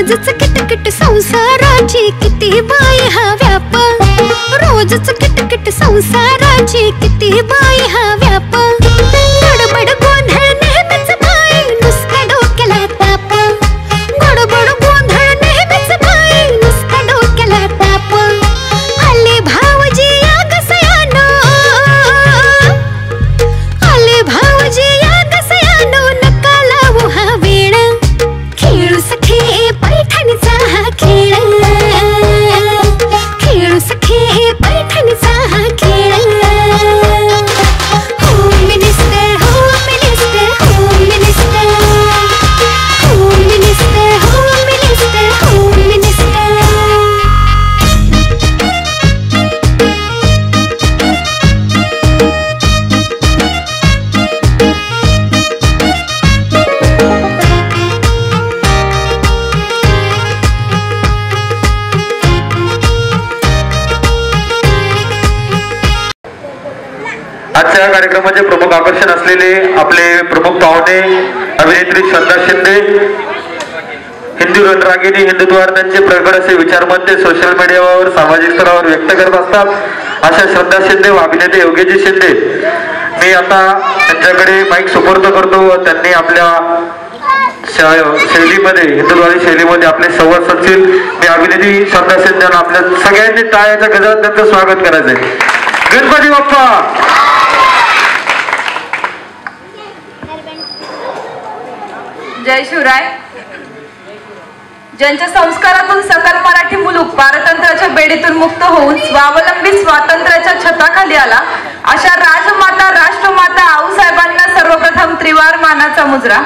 रोजच किटकिट संसाराची किती बाई हा व्याप, रोजच किटकिट संसाराची किती बाई हा व्याप, गडबड गोंधळ नेहमीच बाई नुसका डोक्याला ताप, गडबड गोंधळ नेहमीच बाई नुसका डोक्याला ताप, आले भावजी या गसयानो, आले भावजी या गसयानो, नका लावू हा वेळ, खेळू सखे पैठणीचा हा खेळ, खेळू सखे पैठणीचा हा खेळ, home minister home minister home minister, home minister home minister home minister. आजच्या कार्यक्रमाचे प्रमुख आकर्षण असलेले आपले प्रमुख पाहुणे अभिनेत्री श्रद्धा शिंदे, हिंदू रणरागिणी, हिंदुत्वार्थांचे प्रगड असे विचारमत ते सोशल मीडियावर सामाजिक स्तरावर व्यक्त करत असतात अशा श्रद्धा शिंदे व अभिनेते योगेश शिंदे, मी आता त्यांच्याकडे माईक सुपूर्द करतो व त्यांनी आपल्या शैलीमध्ये, हिंदुत्वादी शैलीमध्ये आपले संवाद साधतील। मी अभिनेत्री श्रद्धा शिंदेना आपल्या सगळ्यांनी टाळ्याच्या गजरात त्यांचं स्वागत करायचंय। गणपती बाप्पा। जय शिवराय। ज्यांच्या संस्कारातून सकल मराठी मुलूक पारतंत्र्याच्या बेडीतून मुक्त होऊन स्वावलंबी स्वातंत्र्याच्या छताखाली आला अशा राजमाता राष्ट्रमाता आऊसाहेबांना सर्वप्रथम त्रिवार मानाचा मुजरा।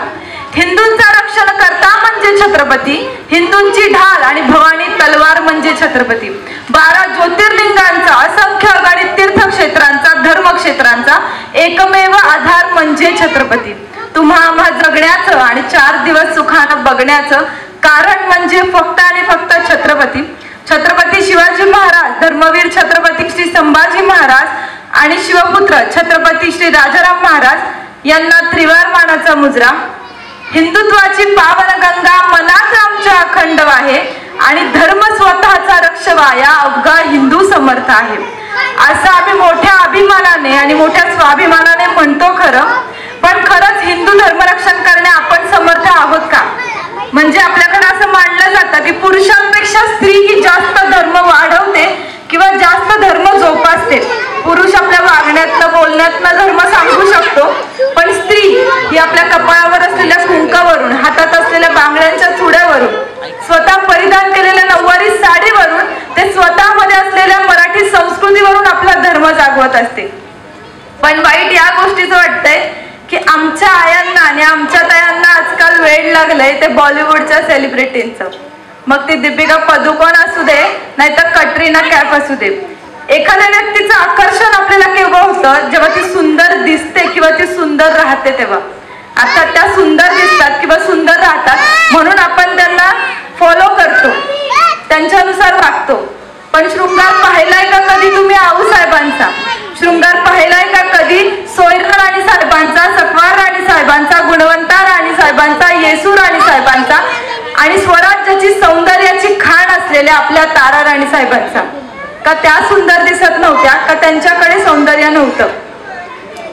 हिंदूंचा रक्षण करता म्हणजे छत्रपती, हिंदूंची ढाल आणि भवानी तलवार म्हणजे छत्रपती। 12 ज्योतिर्लिंगांचा, असंख्य अगणित तीर्थक्षेत्रांचा, धर्मक्षेत्रांचा एकमेव आधार म्हणजे छत्रपती। तुम्हा आम्हा जगण्याचं आणि 4 दिवस सुखानं बघण्याचं कारण म्हणजे फक्त आणि फक्त छत्रपती। छत्रपती शिवाजी महाराज, धर्मवीर छत्रपती श्री संभाजी महाराज आणि शिवपुत्र छत्रपती श्री राजाराम महाराज यांना त्रिवार मानाचा मुजरा। हिंदुत्वाची पावन गंगा मनात आमच्या अखंड वाहे आणि धर्म स्वतःचा रक्षवा या अवघा हिंदू समर्थ आहे, असं आम्ही मोठ्या अभिमानाने आणि मोठ्या स्वाभिमानाने म्हणतो खरं, पण खरंच हिंदू धर्मरक्षण करणे आपण समर्थ आहोत का? म्हणजे आपल्याकडे असं मानलं जातं की पुरुषांपेक्षा स्त्री ही जास्त धर्म वाढवते किंवा जास्त धर्म जोपासते। पुरुष आपल्या वागण्यातनं बोलण्यातनं धर्म सांगू शकतो, पण स्त्री ही आपल्या कपाळावर असलेल्या कुंकावरून, हातात असलेल्या बांगड्यांच्या चुड्यावरून, स्वतः परिधान केलेल्या नऊवारी साडीवरून, ते स्वतःमध्ये असलेल्या मराठी संस्कृतीवरून आपला धर्म जागवत असते। पण वाईट या गोष्टीचं वाटतंय की आमच्या आयांना आणि आमच्या तायांना आजकाल वेळ लागलंय ते बॉलिवूडच्या सेलिब्रिटींचं, मग ती दीपिका पदुकोण असू दे नाहीतर कटरीना कैफ असू दे। एखाद्या व्यक्तीचं आकर्षण आपल्याला केव्हा होतं? जेव्हा ती सुंदर दिसते किंवा ती सुंदर राहते तेव्हा। अर्थात त्या सुंदर दिसतात किंवा सुंदर राहतात म्हणून आपण त्यांना फॉलो करतो, त्यांच्यानुसार वागतो, पण शृंगार पाहिलाय का कधी तुम्ही आऊसाहेबांचा? शृंगार पाहिलाय का कधी सोयरा राणी साहेबांचा, सकवार राणी साहेबांचा, गुणवंता राणी साहेबांचा, येसू राणी साहेबांचा आणि स्वराज्याची सौंदर्याची खाण असलेल्या आपल्या तारा राणी साहेबांचा? का त्या सुंदर दिसत नव्हत्या? का त्यांच्याकडे सौंदर्य नव्हतं?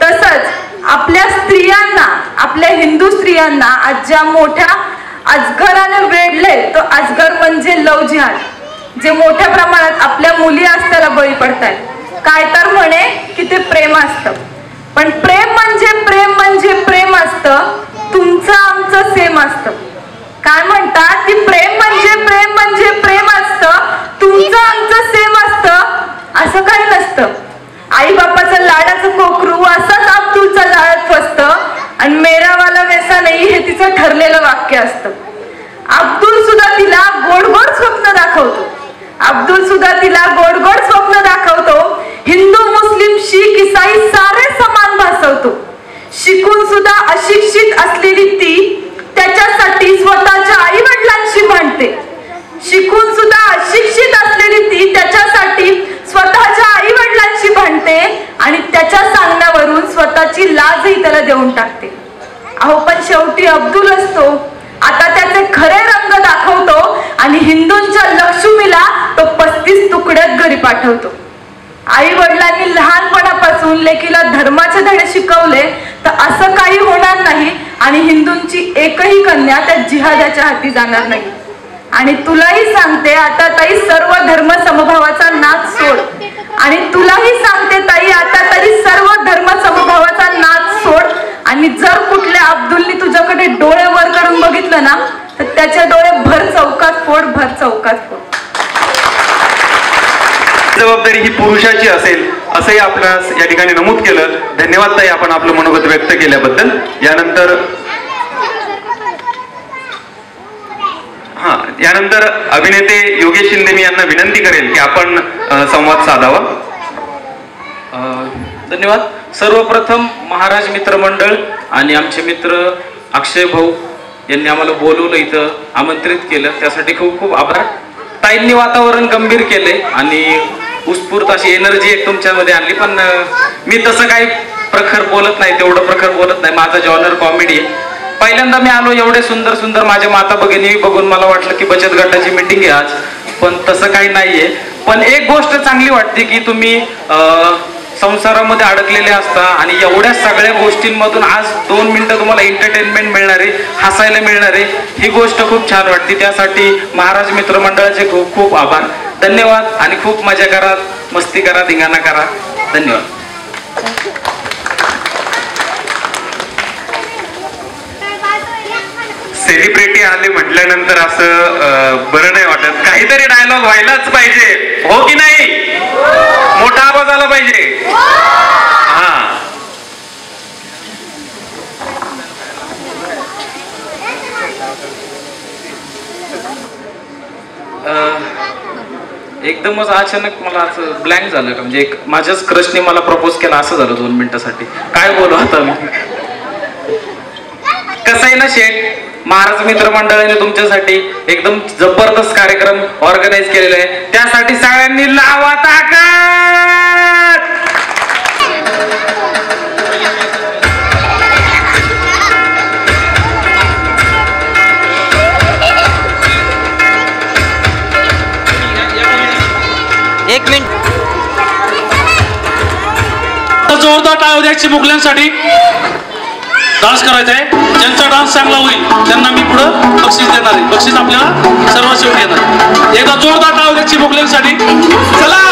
तसंच आपल्या स्त्रियांना, आपल्या हिंदू स्त्रियांना आज ज्या मोठ्या अजगराने वेढले तो अजगर म्हणजे लव जिहाद, जे मोठ्या प्रमाणात आपल्या मुली असताना बळी पडतात। काय तर म्हणे की ते प्रेम असतं, पण प्रेम म्हणजे प्रेम असतं, तुमचं आमचं सेम असतं। काय म्हणतात की प्रेम म्हणजे प्रेम असतं, तुमचं आमचं सेम असतं, असं काही नसतं। आई बापाचं लाडाचं कोकरू असंच अब्दुलच्या जाळ्यात फसतं आणि मेरा वाला वैसा नाही हे तिचं ठरलेलं वाक्य असतं। अब्दुल सुद्धा तिला गोड गोड स्वप्न दाखवतो, अब्दुल सुद्धा तिला गोड गोड स्वप्न दाखवतो, हिंदू मुस्लिम शीख ईसाई सारे समान भासवतो। शिकून सुद्धा अशिक्षित असलेली ती त्याच्यासाठी स्वतःच्या आई वडिलांशी भांडते, शिकून सुद्धा अशिक्षित असलेली ती त्याच्यासाठी स्वतःच्या आई वडिलांशी भांडते आणि त्याच्या सांगण्यावरून स्वतःची लाजही त्याला देऊन टाकते। अहो पण शेवटी अब्दुल असतो, आता त्याचे खरे रंग दाखवतो आणि हिंदूंच्या लक्ष्मीला तो 35 तुकड्यात घरी पाठवतो. आई वडिलांनी लहानपणापासून लेकीला धर्माचे धडे शिकवले तर असं काही होणार नाही आणि हिंदूंची एकही कन्या त्या जिहादाच्या हाती जाणार नाही. आणि तुलाही सांगते आता ताई, सर्व धर्म समभावाचा नाद सोड. आणि तुलाही सांगते ताई आता तरी सर्व धर्म समभावाचा नाद सोड. आणि जर कुठल्या अब्दुलनी तुझ्याकडे डोळे वर करून बघितलं ना तर त्याचे डोळे भर चौकात फोड, भर चौकात फोड. जबाबदारी ही पुरुषाची असेल असंही आपणास या ठिकाणी नमूद केलं. धन्यवाद ताई, आपण आपलं मनोगत व्यक्त केल्याबद्दल. यानंतर अभिनेते योगेश शिंदे मी यांना विनंती करेल की आपण संवाद साधावा. धन्यवाद. सर्वप्रथम महाराज मित्रमंडळ आणि आमचे मित्र अक्षय भाऊ यांनी आम्हाला बोलवलं, इथं आमंत्रित केलं, त्यासाठी खूप खूप आभार. ताईंनी वातावरण गंभीर केले आणि उत्स्फूर्त अशी एनर्जी एक तुमच्यामध्ये आणली. पण मी तसं काही प्रखर बोलत नाही, तेवढं प्रखर बोलत नाही. माझा जॉनर कॉमेडी आहे. पहिल्यांदा मी आलो, एवढे सुंदर सुंदर माझ्या माता भगिनी बघून मला वाटलं की बचत गटाची मीटिंग आहे आज, पण तसं काही नाहीये. पण एक गोष्ट चांगली वाटते की तुम्ही संसारामध्ये अडकलेले असता आणि एवढ्या सगळ्या गोष्टींमधून आज 2 मिनिटं तुम्हाला एंटरटेनमेंट मिळणारे, हसायला मिळणारे, ही गोष्ट खूप छान वाटते. त्यासाठी महाराज मित्रमंडळाचे खूप खूप आभार. धन्यवाद. आणि खूप मजा करा, मस्ती करा, धिंगाणा करा. धन्यवाद. सेलिब्रिटी आले म्हटल्यानंतर असं बरं नाही वाटत. काहीतरी डायलॉग व्हायलाच पाहिजे, हो की नाही? मोठा आवाज आला पाहिजे. हा, एकदमच अचानक मला असं ब्लँक झालं का, म्हणजे माझ्याच क्रशने मला प्रपोज केला असं झालं 2 मिनिटासाठी. काय बोलू आता मी. कसं आहे ना शेठ, महाराज मित्र मंडळाने तुमच्यासाठी एकदम जबरदस्त कार्यक्रम ऑर्गनाईज केलेला आहे. त्यासाठी सगळ्यांनी लावा ताकद. एक मिनिट. जोरदार टाळ्या द्या चिमुकल्यांसाठी. डान्स करायचा आहे. ज्यांचा डान्स चांगला होईल त्यांना मी पुढं बक्षीस देणार आहे. बक्षीस आपल्याला सर्वात शेवटी येणार. एकदा जोरदार टाळ्या द्या चिमुकल्यांसाठी. चला.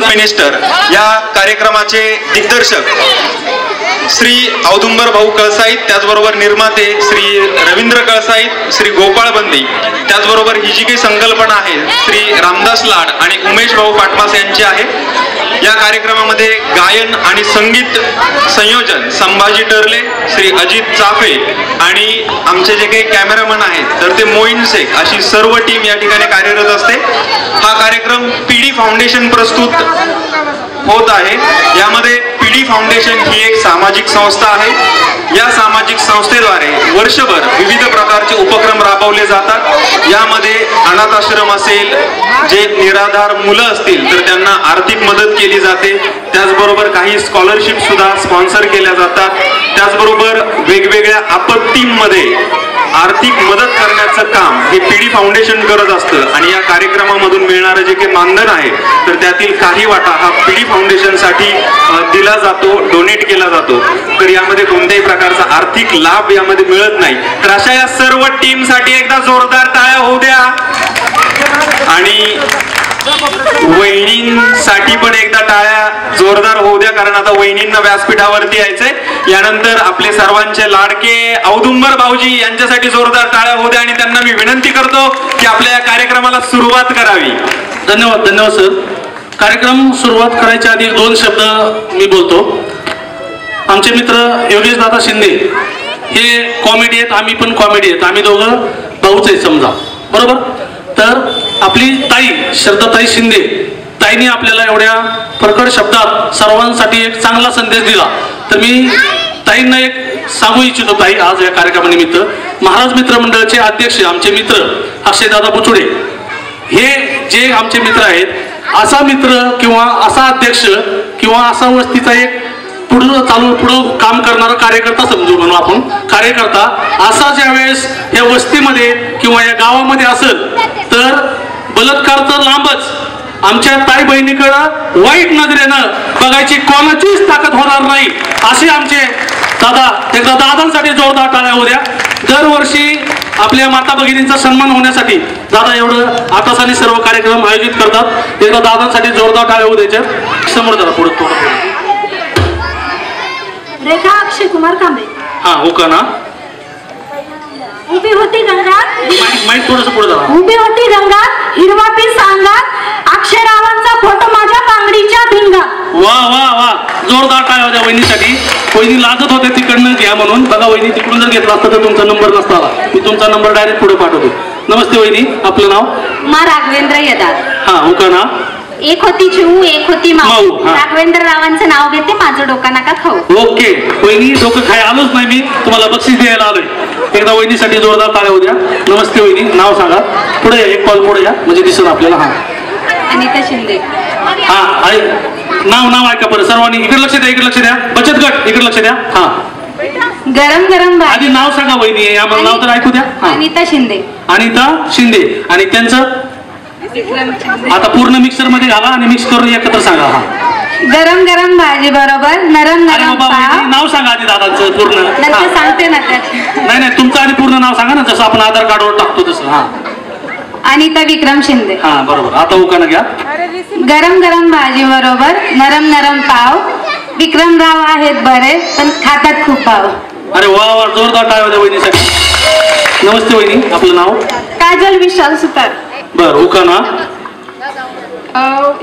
मिनिस्टर या कार्यक्रमाचे दिग्दर्शक श्री औदुंबर भाऊ कळसाईत, त्याचबरोबर निर्माते श्री रवींद्र कळसाईत, श्री गोपाळ बंदी, त्याचबरोबर ही जी काही संकल्पना आहे श्री रामदास लाड आणि उमेश भाऊ पाटमास यांची आहे. या कार्यक्रमामध्ये गायन आणि संगीत संयोजन संभाजी टर्ले, श्री अजित चाफे आणि आमचे जे काही कॅमेरामन आहेत तर ते मोईन शेख, अशी सर्व टीम या ठिकाणी कार्यरत असते. हा कार्यक्रम पीडी फाउंडेशन प्रस्तुत होत आहे. यामध्ये पीडी फाउंडेशन ही एक सामाजिक संस्था आहे. या सामाजिक संस्थेद्वारे वर्षभर विविध प्रकारचे उपक्रम राबवले जातात. यामध्ये अनाथ आश्रम असेल, जे निराधार मुलं असतील तर त्यांना आर्थिक मदत केली जाते. त्याचबरोबर काही स्कॉलरशिप सुद्धा स्पॉन्सर केल्या जातात. त्याचबरोबर वेगवेगळ्या आपत्तींमध्ये आर्थिक मदत करण्याचं काम हे पीडी फाउंडेशन करत असतं आणि या कार्यक्रमामधून मिळणारं जे काही मानधन आहे तर त्यातील काही वाटा हा पीडी फाउंडेशनसाठी दिला जातो, डोनेट केला जातो. तर यामध्ये कोणत्याही प्रकारचा आर्थिक लाभ यामध्ये मिळत नाही. तर अशा या सर्व टीमसाठी एकदा जोरदार टाळ्या होऊ द्या. आणि वहिनींसाठी पण एकदा टाळ्या जोरदार होऊ द्या, कारण आता वहिनींना व्यासपीठावरती यायचंय. यानंतर आपले सर्वांचे लाडके औदुंबर भाऊजी यांच्यासाठी जोरदार टाळ्या होऊ द्या आणि त्यांना मी विनंती करतो की आपल्या या कार्यक्रमाला सुरुवात करावी. धन्यवाद. धन्यवाद सर. कार्यक्रम सुरुवात करायच्या आधी 2 शब्द मी बोलतो. आमचे मित्र योगेश दादा शिंदे हे कॉमेडी आहेत, आम्ही पण कॉमेडी आहेत, आम्ही दोघं भाऊच आहेत समजा, बरोबर. तर आपली ताई श्रद्धाताई शिंदे ताईने आपल्याला एवढ्या प्रकट शब्दात सर्वांसाठी एक चांगला संदेश दिला. तर मी ताईंना एक सांगू इच्छितो. ताई आज या कार्यक्रमानिमित्त महाराज मित्र मंडळाचे अध्यक्ष आमचे मित्र अक्षयदादा बुचुडे हे जे आमचे मित्र आहेत, असा मित्र किंवा असा अध्यक्ष किंवा असा वस्तीचा एक पुढं काम करणारा कार्यकर्ता समजू म्हणून आपण कार्यकर्ता असा ज्या वेळेस या वस्तीमध्ये किंवा या गावामध्ये असेल तर बलात्कार तर लांबच, आमच्या ताई बहिणीकडं वाईट नजरेनं बघायची कोणाचीच ताकद होणार नाही. असे आमचे दादा, एकदा दादांसाठी जोरदार टाळ्या होऊ द्या. दरवर्षी आपल्या माता भगिनींचा सन्मान होण्यासाठी दादा एवढं आतासाने सर्व कार्यक्रम आयोजित करतात. एकदा दादांसाठी जोरदार टाळ्या होऊ द्यायच्या. समोर जरा पुढे थोडं. रेखा अक्षय कुमार कांबळे. हा हो का ना. उभी होती गंगात, माईक थोडंसं पुढे जा. उभी होती गंगात, हिरवा पीस अंगात, अक्षरावांचा फोटो माझ्या बांगडीच्या भिंगात. वा वा वा. जोरदार टाळ्या होत्या वहिनीसाठी. वहिनी लाजत होते तिकडनं घ्या म्हणून. बघा वहिनी तिकडून जर घेतला असता तर तुमचा नंबर नसता आला. मी तुमचा नंबर डायरेक्ट पुढे पाठवतो. नमस्ते वहिनी, आपलं नाव? मा राघवेंद्र यदार. हा हो का ना. एक होती चिऊ, एक होती माऊ. माऊ, हा. राघवेंद्र रावांचं नाव घेते, माझं डोका नका खाऊ. ओके वहिनी, डोकं खाय आलोच नाही मी, तुम्हाला बक्षीस द्यायला आलोय. एकदा वहिनीसाठी जोरदार टाळ्या होऊ द्या. नमस्ते वहिनी, नाव सांगा. पुढे एक कॉल पुढे या म्हणजे दिसत आपल्याला. हा अनिता शिंदे. हा आहे. नाव ऐका परत सर्वांनी. इकडे लक्ष द्या, इकडे लक्ष द्या. बचत गट इकडे लक्ष द्या. हा गरम गरम भाजी. आधी नाव सांगा वहिनी, आम्हाला नाव तर ऐकू द्या. अनिता शिंदे. अनिता शिंदे. आणि त्यांचं आता पूर्ण मिक्सर मध्ये घाला आणि मिक्स करून एकत्र सांगा. हा गरम गरम भाजी बरोबर नरम नरम पाव. नाव सांगा आधी दादांचं पूर्ण. नंतर सांगते ना त्यात. नाही तुमचं आधी पूर्ण नाव सांगा ना, जसं आपण आधार कार्डवर टाकतो तसं. हा अनिता विक्रम शिंदे. हा बरोबर. आता उकाना घ्या. गरम गरम भाजी बरोबर नरम नरम पाव. विक्रमराव आहेत बरे पण खातात खूप पाव. अरे वा वा. जोरदार टाळ्या होत्या वहिनीसाठी. नमस्ते वहिनी, आपलं नाव? काजल विशाल सुतार. बर उकाना.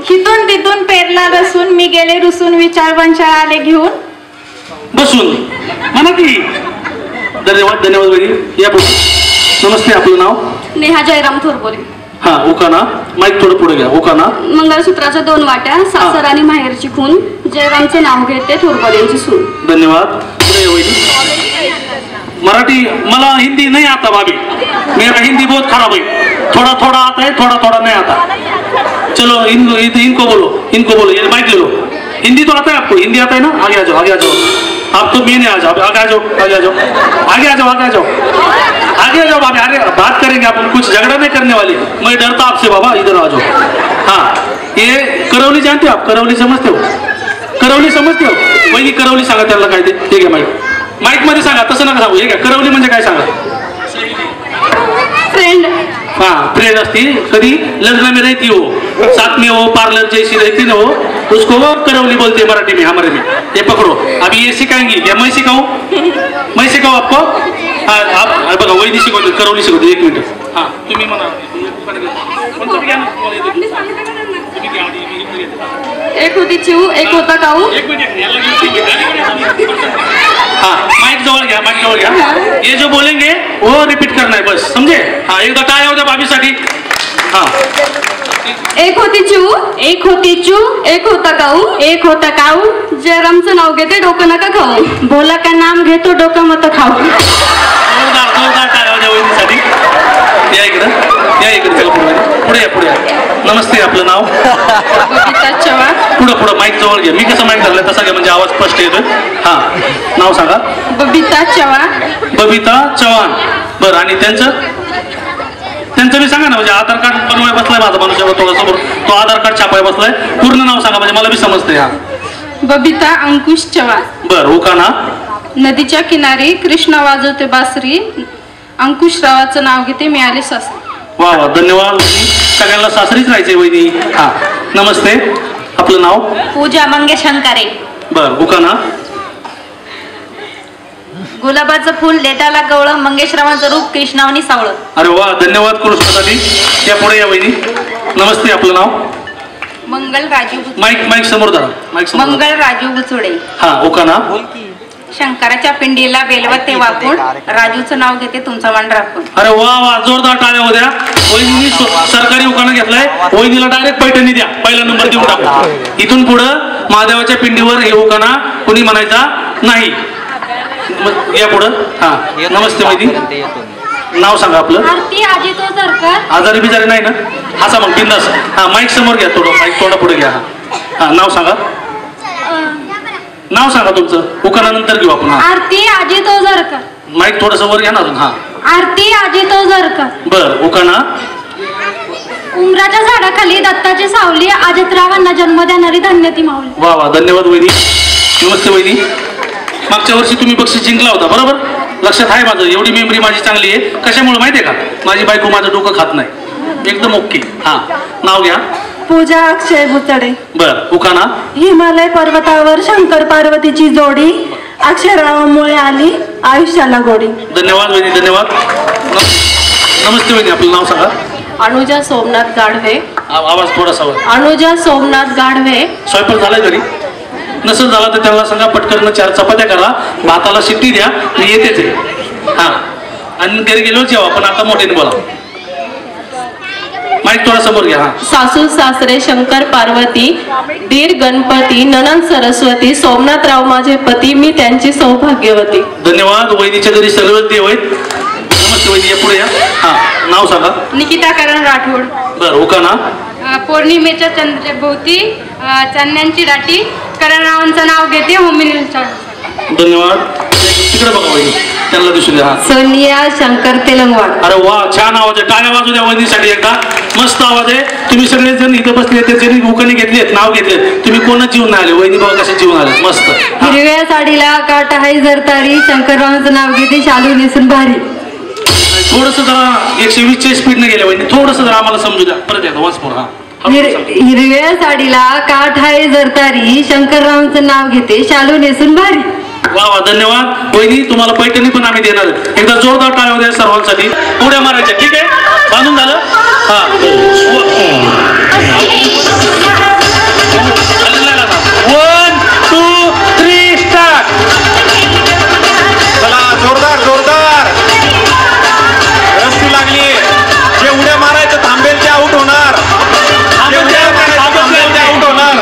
हिथून तिथून पेरला रसून मी गेले रुसून विचार वंचाळ आले घेऊन. बसून म्हणा की. धन्यवाद. धन्यवाद वहिनी. या पुढे. नमस्ते, आपलं नाव? नेहा जयराम थोरबोले. हा उकाना. माईक थोडं पुढे घ्या. उकाना. मंगळसूत्राच्या 2 वाट्या, सासर आणि माहेरची खून, जयरामचे नाव घेते, थोरबोलेंची सून. धन्यवाद. पुढे वहिनी. मराठी मला हिंदी नहीं आता भाभी, मेरा हिंदी बहुत खराब है. थोड़ा थोड़ा आता है, थोड़ा थोड़ा नहीं आता. चलो इनको बोलो. ये माइक ले लो. हिंदी तो आता है आपको? हिंदी आता है ना? आगे आ जाओ. आप तो मेन है. आ जाओ. आगे आ जाओ भाभी. अरे बात करेंगे अपन, कुछ झगड़ा नहीं करने वाले. मैं डरता आपसे बाबा. इधर आ जाओ. हाँ ये करौली जानते हो आप? करौली समझते हो? वही करौली सांगा त्याला काय ते. ठीक आहे माईक मध्ये सांगा, तसं नका सांगू. हे काय करवली म्हणजे काय सांगा. फ्रेंड. हा फ्रेंड असती. कधी लग्न में रहती हो, साथ में हो, पार्लर जैसी रहती ना हो, उसको वो करवली बोलते हैं मराठी में, हमारे में. ये पकड़ो. अभी ये सिखाएंगी या मैं सिखाऊं आपको? आप बघा वहिनी शिकवते, करवली शिकवते. 1 मिनिट. हा तुम्ही म्हणा. एक होती चिऊ, एक होता काऊ. हाँ माइक जवळ घ्या. ये जो बोलेंगे वो रिपीट करना है बस, समझे? हाँ एकदा टाळ्या होत्या भाभीसाठी. हाँ एक होती चिऊ, एक होती चू, एक होता काऊ, जयरामचं नाव घेते, डोकं नका खाऊ. भोला का नाम घेतो, डोकं मत खाऊ. जोरदार टाळ्या होत्या वहिनीसाठी. या इकडं चला पुढे या पुढे या. नमस्ते, आपलं नाव? बबिता चव्हाण. पुढं माईक जवळ घ्या. मी कसं माईक धरलं तसा घ्या म्हणजे आवाज स्पष्ट येतोय. हा, नाव सांगा. बबिता चव्हाण. बबिता चव्हाण. बरं, आणि त्यांचं मी सांगा ना, म्हणजे आधार कार्ड बनवाय बसलाय माझा मनुष्यावर थोडंसमोर, तो आधार कार्ड छापाय बसलाय. पूर्ण नाव सांगा म्हणजे मला बी समजतंय. हा, बबिता अंकुश चव्हाण. बरं, उकाना? नदीच्या किनारी कृष्णा वाजवते बासरी, अंकुशरावाचं नाव घेते, मिळाले सासरी. वा वा, धन्यवाद. सगळ्यांना सासरीच राहायचंय वहिनी. हा, नमस्ते, आपलं नाव? पूजा मंगेश हंकारे. बरं, उकाना? गुलाबाचं फुल देटाला गवळं, मंगेशरावांचं रूप कृष्णावनी सावळं. अरे वा, धन्यवाद कृष्णासाठी. या पुढे या वहिनी. नमस्ते, आपलं नाव? मंगल राजू. माईक समोर धरा. माईक समोर. मंगल राजू बुचुडे. हा, उकाना? शंकराच्या पिंडीला बेलवते वाकून, राजूचं नाव घेते तुमचा मान राखून. अरे वा वा, जोरदार टाळ्या होत्या. वहिनी सरकारी उकाना घेतलाय. वहिनीला डायरेक्ट पैठणी द्या, पहिला नंबर देऊन टाकू. इथून पुढं महादेवाच्या पिंडीवर हे उकाना कोणी म्हणायचा नाही. या पुढं. हा, नमस्ते वहिनी, नाव सांगा आपलं? आरती अजितो सरकार. आजारी बिजारी नाही ना? असा मग बिंदास. हा, माईक समोर घ्या, माईक थोडं पुढे घ्या. हा, नाव सांगा. नाव सांगा तुमचं. उकाना नंतर घेऊ आपण. आरती अजितो सरकार. माईक थोडस वर घ्या ना अजून. हा, आरती अजितो सरकार. बर, उकाना? उमराच्या झाडाखाली दत्ताची सावली, अजितरावांना जन्म देणारी धन्य ती माऊली. वा वा, धन्यवाद वहिनी. नमस्ते वहिनी. मागच्या वर्षी तुम्ही बक्षीस जिंकला होता बरोबर? लक्षात आहे माझं. एवढी मेमरी माझी चांगली आहे. कशामुळे माहितीये का? माझी बायको माझं डोकं खात नाही, एकदम ओके. हा, नाव घ्या. पूजा अक्षय बुचडे. बर, उकाना? हिमालय पर्वतावर शंकर पार्वतीची जोडी, अक्षरामुळे आली आयुष्याला गोडी. धन्यवाद वहिनी, धन्यवाद. नमस्ते वहिनी, आपलं नाव सांगा. अनुजा सोमनाथ गाढवे. आवाज थोडासा वर. अनुजा सोमनाथ गाढवे. स्वयंपाक झालाय घरी? नसेल झाला तर त्यांना सांगा पटकन 4 चपात्या करा, भाताला शिट्टी द्या, मी येतेच आहे. हा, आणि घरी गेलो जेव्हा, पण आता मोठ्याने बोला. माईक थोडा समोर घ्या. सासू सासरे शंकर पार्वती, दीर गणपती, ननंद सरस्वती, सोमनाथराव माझे पती, मी त्यांची सौभाग्यवती. धन्यवाद. वहिनीच्या घरी सगळं देव आहेत. नमस्ते वहिनी, या पुढे या. हा, नाव सांगा. निकिता करण राठोड. बरं, उकाना? पौर्णिमेच्या चंद्रभोवती चांदण्यांची दाटी, करणरावांचं नाव घेते, होमिनीलच्या. धन्यवाद. तिकडे बघा वहिनी, त्यांना दिसून द्या. सोनिया शंकर तेलंगवाड. अरे वा, छान आवाज आहे. टाळ्या वाजू द्या वहिनीसाठी एकदा. मस्त आवाज आहे. तुम्ही सगळेजण इथे बसले, त्याचे उकाने घेतलेत, नाव घेतलेत. तुम्ही कोणच जीवन आले? वहिनी बाबा कसे जीवन आले? मस्त. हिरव्या साडीला काट आहे जरतारी, शंकररावांचं नाव घेते, शालू नेसून भारी. थोडस जरा 120च्या स्पीडने गेले वहिनी, थोडस जरा आम्हाला समजू द्या. परत एकदा वन्स मोर. हा, हिरव्या साडीला काठ आहे जरतारी, शंकररावांचं नाव घेते, शालू नेसून भारी. वा वा, धन्यवाद वहिनी. तुम्हाला पैठणी पण आम्ही देणार. एकदा जोरदार टाळ्या द्या सर्वांसाठी. उड्या मारायच्या, ठीक आहे? बांधून झालं? हा, 1 2 3 स्टार्ट. चला, जोरदार जोरदार. रस्सी लागली. जे उड्या मारायचं थांबेल ते आउट होणार. जे उड्या मारायचं थांबेल ते आउट होणार.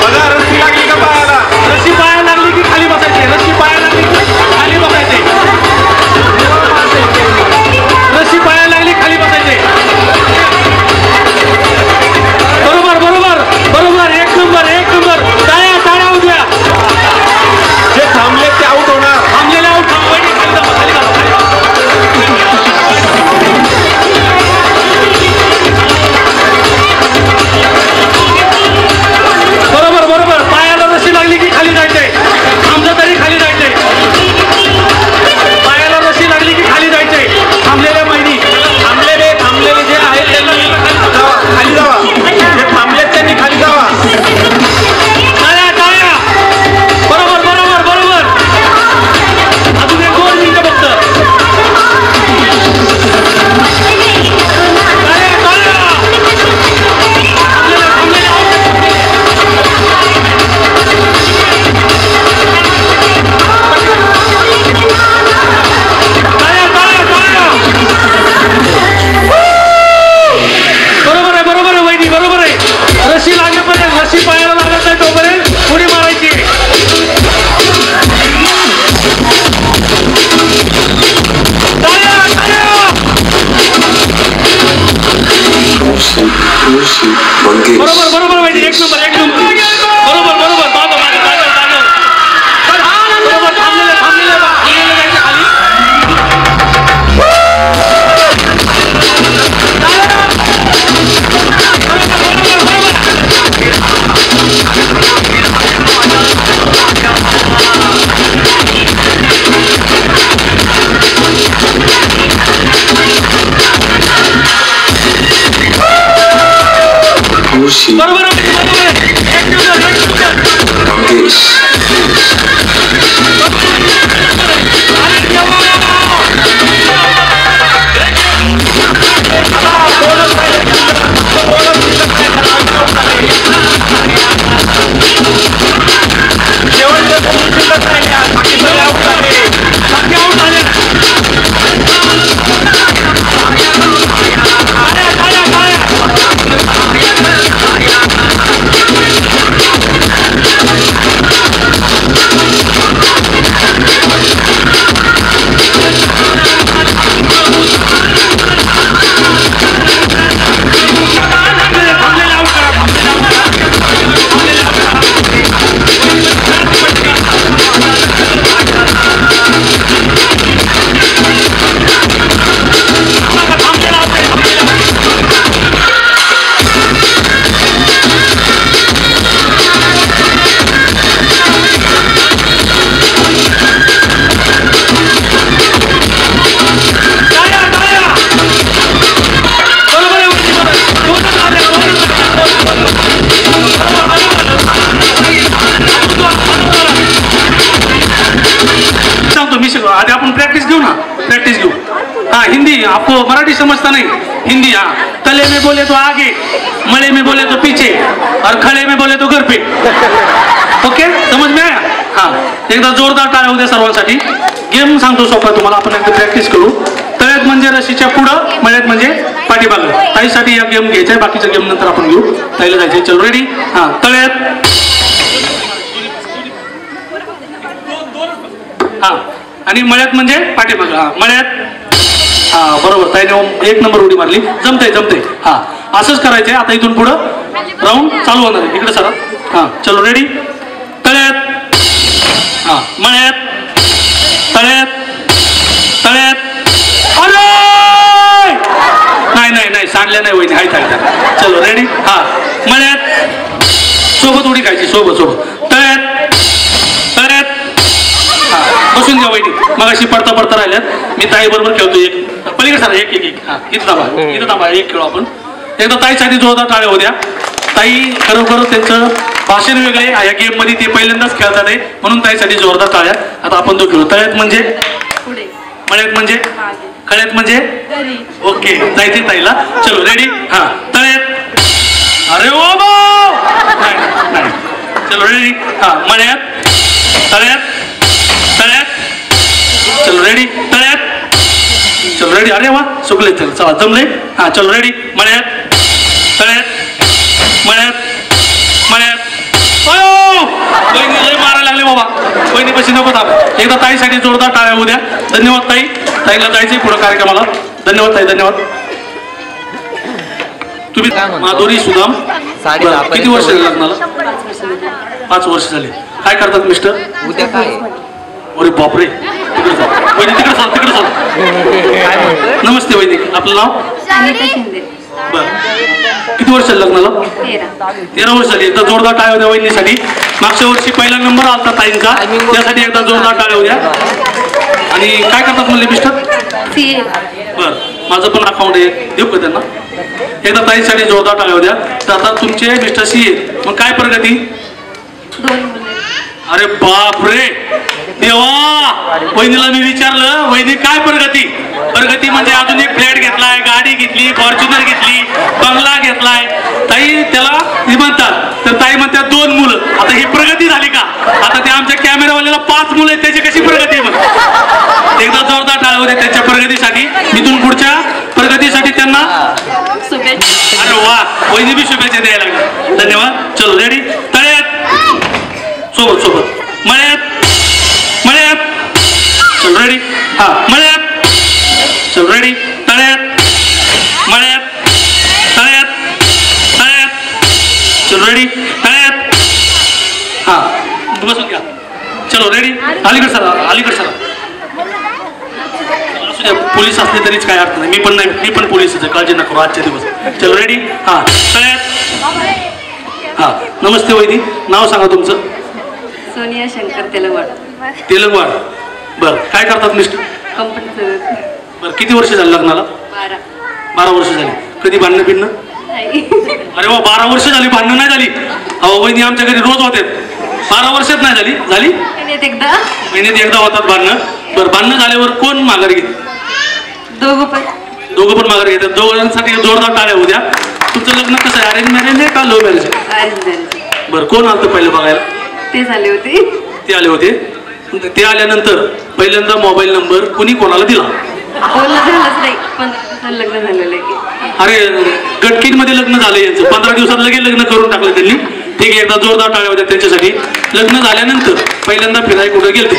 बघा, रस्सी लागली का पायाला? रस्सी पाया लागली की खाली बसायचे. रस्सी पाया लागली की खाली बसायचे. रस्सी पाया लागली खाली बसायचे. जोशी बरोबर मंगेश आधी आपण प्रैक्टिस घेऊ ना, प्रैक्टिस घेऊ. हाँ हिंदी आपको मराठी समझता नहीं, हिंदी. हाँ तले में बोले तो आगे, मले में बोले तो पीछे और खड़े में बोले तो घर पे. ओके समझ में आया. हाँ एकदा जोरदार टाळ्या होऊ द्या सर्वांसाठी. गेम सांगतो सोपा तुम्हाला, आपण एकदा प्रॅक्टिस करू. तळ्यात म्हणजे रशीच्या पुढं, मळ्यात म्हणजे पाठीमागं. ताईसाठी या गेम घ्यायचा आहे, बाकीचा गेम नंतर आपण घेऊ. ताईला जायचंय. चलो रेडी. हाँ तळ्यात. हा आणि मळ्यात म्हणजे पाठीमागं. हा मळ्यात. हा बरोबर ताईने 1 नंबर उडी मारली. जमतंय जमतंय. हा असंच करायचंय आता इथून पुढं राऊंड चालू होणार आहे. इकडे सरा. हा चलो रेडी. तळ्यात. हा मळ्यात. तळ्यात. तळ्यात. अरे नाही नाही नाही सांडल्या नाही वहिनी. हाय चालतात. चलो रेडी. हा मळ्यात. सोबत उडी खायची सोबत सोबत. तळ्यात. तळ्यात. हा बसून घ्या वहिनी. मग अशी पडता पडता राहिल्यात. मी ताई बरोबर खेळतो. एक पलीकडे सर. एक एक एक. हा इथं थांबा, इथं थांबा. एक खेळू आपण. एकदा ताईसाठी जोरदार टाळ्या होऊ द्या. ताई खरोखर त्यांचं भाषण वेगळे या गेम मध्ये, ते पहिल्यांदाच खेळतात आहे म्हणून ताईसाठी जोरदार टाळ्या. आता आपण तो खेळू. तळ्यात म्हणजे पुढे, मळ्यात म्हणजे खळ्यात म्हणजे ओके जायचे ताईला. चलो रेडी. हा तळ्यात. अरे ओ नाही. चलो रेडी. हा मळ्यात. तळ्यात. तळ्यात. चलो रेडी. तळ्यात. चलो रेडी. अरे वा चुकले. चला जमले. हा चलो रेडी. मळ्यात. तळ्यात. मळ्यात. मळ्यात. बहिणी लय मारायला लागले बाबा. बहिणी पशी नको थांब. एकदा ताईसाठी जोरदार टाळ्या होऊ द्या. धन्यवाद ताई. ताईला जायचंय पुढे कार्यक्रमाला. धन्यवाद ताई. धन्यवाद. तुम्ही माधुरी सुदाम. किती वर्ष झाली लग्नाला? 5 वर्ष झाली. काय करतात मिस्टर? उद्या काय? अरे बापरे. तिकडे जा वहिनी. तिकडे चाल. तिकडे चाल. नमस्ते वहिनी. आपलं नाव? बर. किती वर्ष लग्नाला? 13 वर्ष झाली. एकदा जोरदार टाळ्या होत्या वहिनीसाठी. मागच्या वर्षी पहिला नंबर आलता ताईंचा, त्यासाठी एकदा जोरदार टाळ्या होत्या. आणि काय करतात म्हणले मिस्टर? बर. माझं पण अकाउंट आहे, देऊ का त्यांना? एकदा ताईंसाठी जोरदार टाळ्या होत्या. तर आता तुमचे मिस्टर CA. मग काय प्रगती? अरे बाप रे देवा. वहिनीला मी विचारलं वहिनी काय प्रगती? प्रगती म्हणजे अजून एक फ्लॅट घेतलाय, गाडी घेतली, फॉर्च्युनर घेतली, बंगला घेतलाय. ताई त्याला म्हणतात, तर ताई म्हणतात 2 मुलं. आता ही प्रगती झाली का? आता ते आमच्या कॅमेरावाल्याला 5 मुलं आहेत, त्याची कशी प्रगती? मग एकदा जोरदार टाळ्या होत्या त्यांच्या प्रगतीसाठी. इथून पुढच्या प्रगतीसाठी त्यांना शुभेच्छा. अरे वा वहिनी बी शुभेच्छा द्यायला लागल्या. धन्यवाद. चलो रेडी. तळ्यात. सोबत सोबत. मळ्यात. मळ्यात. चल रेडी. हा मळ्यात. चल रेडी. तळ्यात. मळ्यात. तळ्यात. तळ्यात. चल रेडी. तळ्यात. हा बसून घ्या. चलो रेडी. अलीकडे सर. अलीकडे सर. असू द्या, पोलीस असले तरीच काय अर्थ नाही. मी पण पोलीसच आहे, काळजी नको आजच्या दिवस. चलो रेडी. हा तळ्यात. हा नमस्ते वहिनी. नाव सांगा तुमचं? सोनिया शंकर तेलंगवाड. तेलंगवाड. बर. काय करतात मिस्टर? कंपनी. बर. किती वर्ष झाली लग्नाला? 12. 12 वर्ष झाली. कधी भांडणं पिणं? अरे वा, 12 वर्ष झाली, भांडणं नाही झाली? अहो वहिनी आमच्या घरी रोज होते. 12 वर्षात नाही झाली? झाली महिन्यात एकदा होतात भांडणं. बरं, भांडणं झाल्यावर कोण माघार घेते? दोघं पण माघार घेतात. दोघांसाठी जोरदार टाळ्या होऊ द्या. तुमचं लग्न कसं आहे, अरेंज मॅरेज आहे का लव्ह मॅरेज आहे? बरं, कोण आलं पहिलं बघायला? ते आले होते. ते आल्यानंतर पहिल्यांदा मोबाईल नंबर कुणी कोणाला दिला? लग्न झालेलं आहे. अरे गटकीमध्ये लग्न झालं यांचं, 15 दिवसात लगेच लग्न करून टाकलं त्यांनी. ठीक आहे, एकदा जोरदार टाळ्या होत्या त्यांच्यासाठी. लग्न झाल्यानंतर पहिल्यांदा फिराय कुठं गेलते?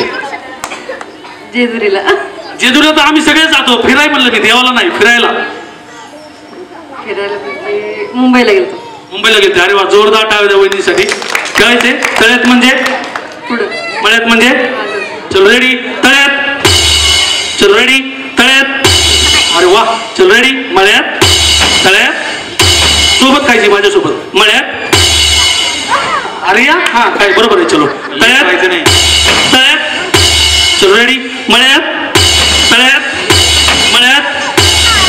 जेजुरीला तर आम्ही सगळे जातो. फिराय म्हणलं मी, देवाला नाही, फिरायला. मुंबईला गेलते. अरे वा, जोरदार टाळ्या होत्या वहिनीसाठी. खेळायचे तळ्यात म्हणजे मळ्यात म्हणजे? चल रेडी तळ्यात, चल रेडी तळ्यात. अरे वा, चल रेडी मळ्यात, तळ्यात. सोबत खायची माझ्यासोबत, मळ्यात. अरे या, हा काय बरोबर आहे. चलो तळ्यात नाही, तळ्यात. चल रेडी मळ्यात, तळ्यात, मळ्यात,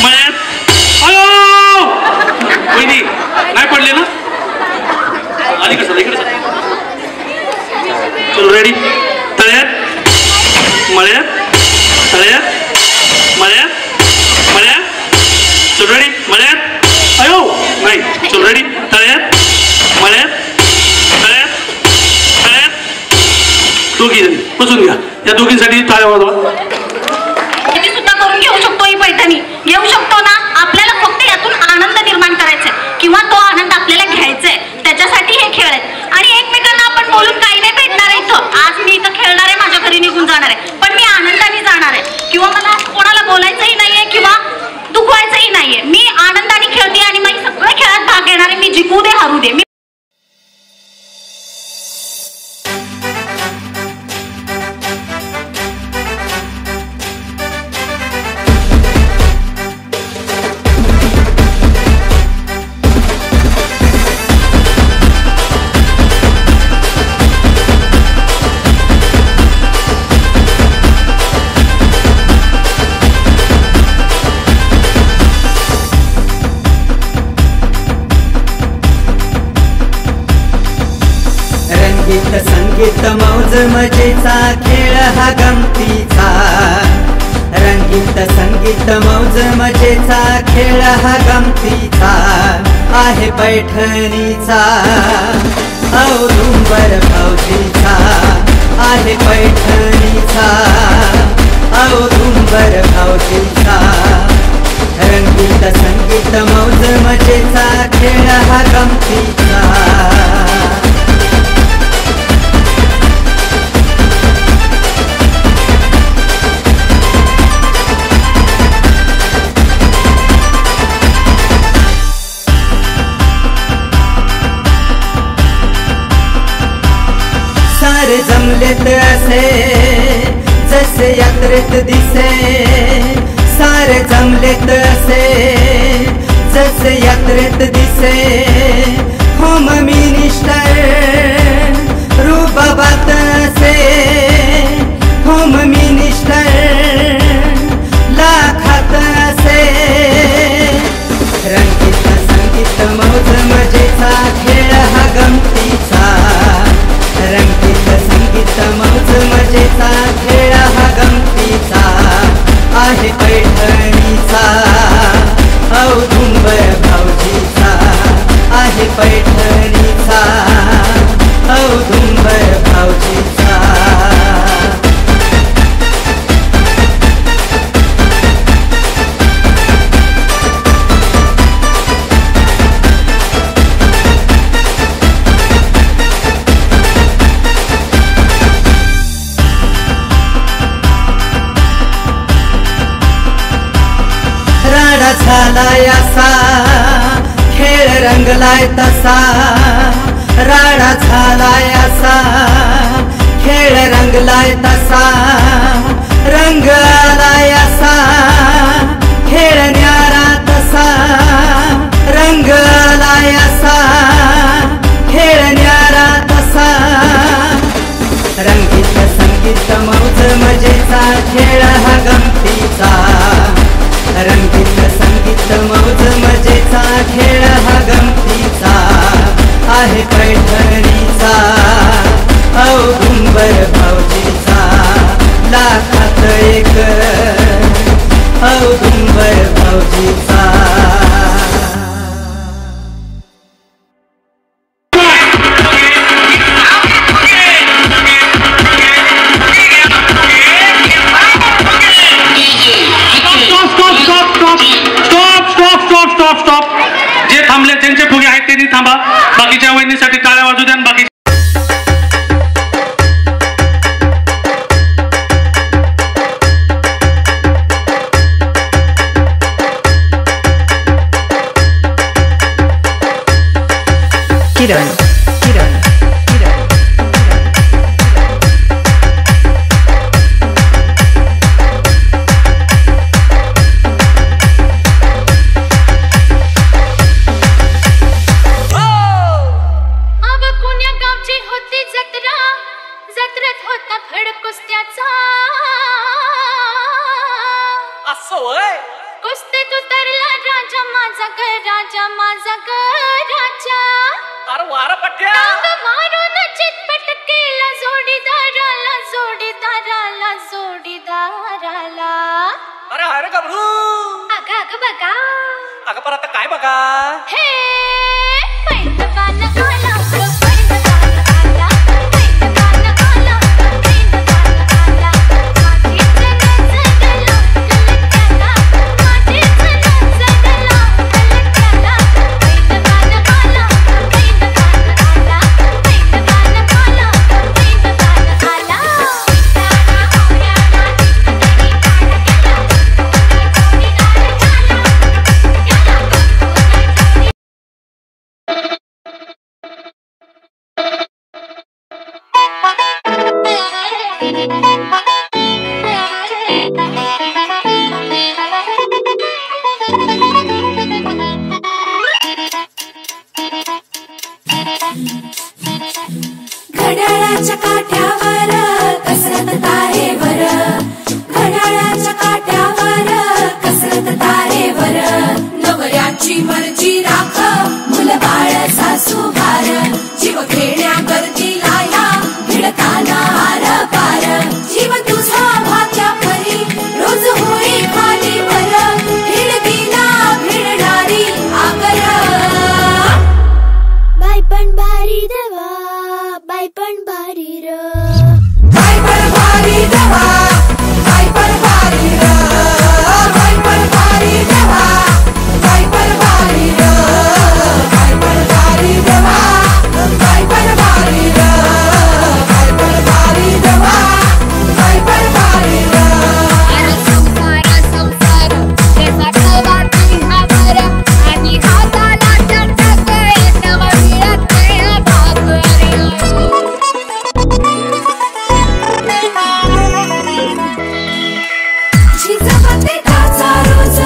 मळ्यात. अयो वहिनी नाही पडले ना? आली कसं इकडे? चल रेडी तळ्यात, मळ्यात, तळ्यात, मळ्यात, मळ्यात. चल रेडी मळ्यात. अयो नाही. चल रेडी तळ्यात, मळ्यात, तळ्यात, तळ्यात. दोघी जणी बसून घ्या. या दोघींसाठी टाळ्या वाजवा. किती सुद्धा करून घेऊ शकतो ही पैठणी. घेऊ शकतो ना. आपल्याला फक्त यातून आनंद निर्माण करायचा आहे किंवा तो आनंद आपल्याला घ्यायचा आहे. त्याच्यासाठी हे खेळ आहेत आणि एकमेकांना आपण बोलून काही नाही भेटणार आहे इथं. आज मी इथं खेळणार आहे, माझ्या घरी निघून जाणार आहे, पण मी आनंदाने जाणार आहे. किंवा मला कोणाला बोलायचंही नाहीये किंवा दुखवायचंही नाहीये. मी आनंदाने खेळते आणि मी सगळ्या खेळात भाग घेणार आहे. मी जिंकू दे हरू दे. संगीत मौज मजेचा खेळ हा गमतीचा. रंगीत संगीत मौज मजेचा खेळ हा गमतीचा आहे पैठणीचा. औदुंबर भाऊजीचा आहे पैठणीचा. औदुंबर भाऊजीचा. रंगीत संगीत मौज मजेचा खेळ हा गमतीचा. सारे जमलेत असे जसे यात्रेत दिसे. सारे जमलेत असे जसे यात्रेत दिसे. होम मिनिस्टर रुबाबात असे. होम मिनिस्टर लाखात असे. रंगीत संगीत मौज मजेचा खेळ हा गमतीचा. रंगीत संगीत मौज मजेचा खेळ हा गमतीचा आहे पैठणीचा. औदुंबर भाऊजीचा आहे पैठणीचा. औदुंबर भाऊजीचा. झालाय असा खेळ रंगलाय तसा. राडा झालाय असा खेळ रंगलाय तसा. रंग आलाय असा खेळ न्यारा तसा. रंग आलाय असा खेळ न्यारा तसा. रंगीत संगीत मौज मजेचा खेळ हा गमतीचा. रंगीत संगीत मौज मजेचा खेळ हा वहिनीसाठी टाळ्या वाजू द्या. बाकी किरण किरण किरण अब पुण्या गावची होती जत्रा, जत्रेत होता फड कुस्त्याचा. असं वय कुस्तीत उतरला राजा माझा ग, राजा माझा ग राजा. अरे वारा पट्ट्या टांग मारून चितपट केला जोडीदाराला, जोडीदाराला, जोडीदाराला. अरे अरे गबरू अगं अगं बघा, अगं पर आता काय बघा. हे पैंजबान आला, पैंजबान आला, पैंजबान आला, पैंजबान आला. माझी जन जगला कलकला, माझी जन जगला कलकला. पैंजबान आला, पैंजबान आला, पैंजबान आला, पैंजबान आला. तारा होऱ्याला तरी तारा गेला, जोडीदार झाला, घड्याळाच्या काठ्यावर कसरत तारेवर, घड्याळाच्या काठ्यावर कसरत तारेवर. नवऱ्याची मर्जी राख, मुलबाळ सासू भार, जीव खेळण्या गर्दीला या भिडताना आर पार. जीव तुझा भाच्या परी रोज होई खाली वर, भिडकीला भिडणारी आगर. बाई पण भारी देवा, बाई पण भारी र, बाई पण भारी देवा, बाई पण भारी र, बाई पण भारी देवा, बाई पण भारी र, बाई पण भारी देवा, बाई पण भारी र, बाई पण भारी देवा, बाई पण भारी र. अरे संसार संसार त्याचा ठेवा तिहावर, आणि हाताला चटक येतव मिळत नाही भाकर. झिजवते काचा रोज,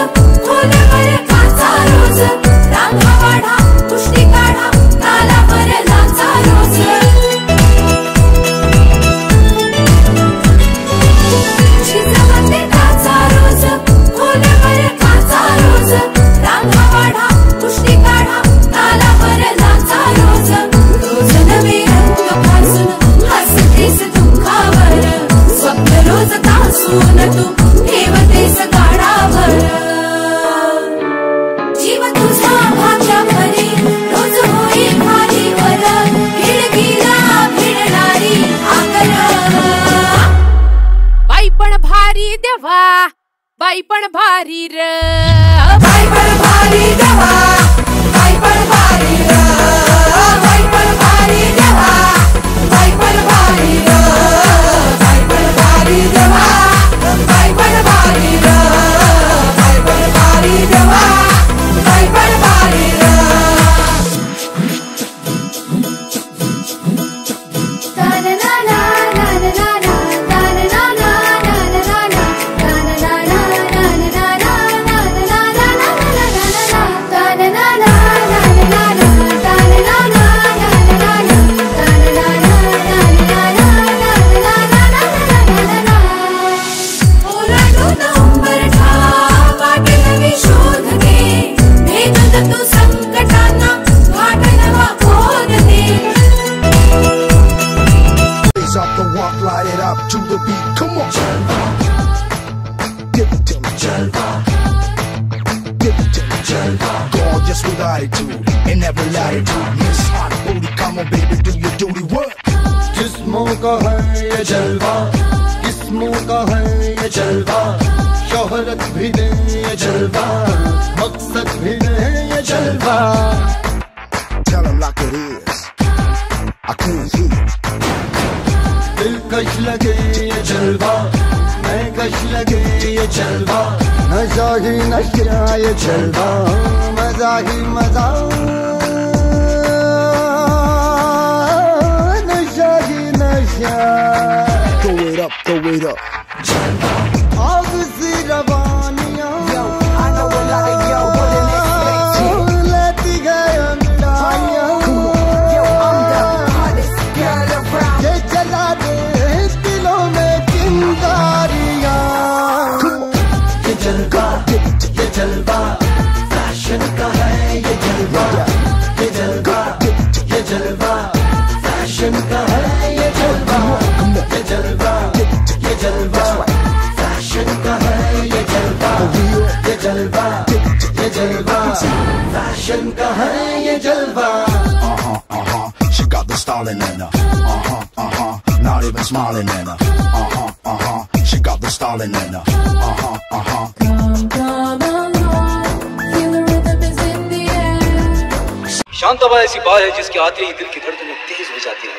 खोलवर काचा रोज, रांगा वाढा कुस्ती काढा तालावर नाचा रोज. झिजवते काचा रोज, खोलवर काचा रोज, रांगा वाढा कुस्ती काढा तालावर नाचा रोज. रोज नवे रंग फासून हसतेस दुःखावर, स्वप्न रोज तासून तू ठेवतेस गाडावर. जीव तुझा भाच्या परी रोज होई खाली वर, भिडकीला भिडणारी आगर. बाई पण भारी देवा, बाई पण भारी र, बाई पण भारी देवा, बाई पण भारी र, बाई पण भारी देवा, बाई पण भारी र, बाई पण भारी देवा, बाई पण भारी र, बाई पण भारी देवा, बाई पण भारी र. तू संकटांना घाट नवा खोद दे. Up the walk, light it up to the beat. Come on, give it to me, Jalva. Give it to me, Jalva. Gorgeous with attitude and every latitude. Miss Hot Booty, come on, baby, do your duty work. जिस्मों का है ये जलवा, किस्मों का है ये जलवा, शोहरत भी दे ये जलवा, मकसद भी दे ये जलवा. Tell 'em like it is. I can't see. दिलकश लगे ये जलवा, मैं कश लगे ये जलवा, नशा ही नशा ये जलवा, मजा ही मजा, नशा ही नशा. Throw it up, throw it up. जलवा आग C रवानियां, Yo, I know a lot of y'all wouldn't expect it. लेती गए अंगड़ाइयां. Yo, I'm the hottest girl around. ये जला दे दिलों में चिंगारियां. ये जलवा, ये जलवा, फैशन का है ये जलवा. ये जलवा, ये जलवा, फैशन का है ये जलवा. ये जलवा, ये जलवा, फैशन का है ये जलवा. ये जलवा, ये जलवा, फैशन का है ये जलवा. She got the styling in her. Not even smiling in her. She got the styling in her. शांतबा ऐसी बात है जिसके आते ही दिल की धड़कनें तेज हो जाती है,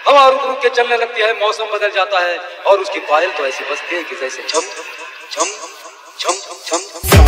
हवा रुक रुक के चलने लगती है, मौसम बदल जाता है और उसकी पायल तो ऐसी बजती है कि जैसे झम झम झम झम.